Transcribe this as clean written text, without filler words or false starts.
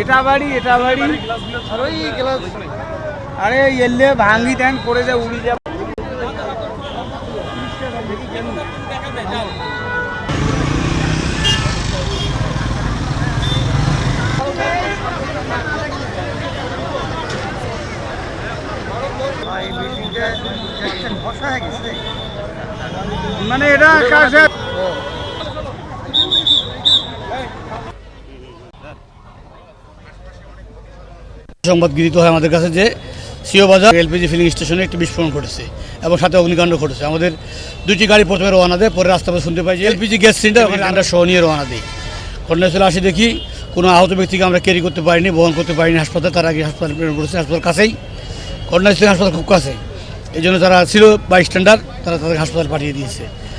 এটা বাড়ি আর ওই গ্লাস আরে এলে ভাঙি দেন পড়ে যা উড়ি যা মানে এটা কাছে সংবাদ গৃহীত হয় আমাদের কাছে যে সিও বাজার এলপিজি ফিলিং স্টেশনে একটি বিস্ফোরণ ঘটেছে এবং সাথে অগ্নিকাণ্ড ঘটেছে। আমাদের দুটি গাড়ি প্রথমে রওনা দেয়, পরে রাস্তা পথে শুনতে পাই যে এলপিজি গ্যাস সিলিন্ডার ওখানে আমরা সহ নিয়ে রওনা দিই। ঘটনাস্থলে আসি দেখি কোনো আহত ব্যক্তিকে আমরা ক্যারি করতে পারিনি, বহন করতে পারিনি হাসপাতালে। তার আগে হাসপাতাল প্রেরণ করেছে, হাসপাতাল কাছেই, ঘটনাস্থলে হাসপাতাল খুব কাছে, এই জন্য যারা ছিল বাইস্ট্যান্ডার তারা তাদের হাসপাতাল পাঠিয়ে দিয়েছে।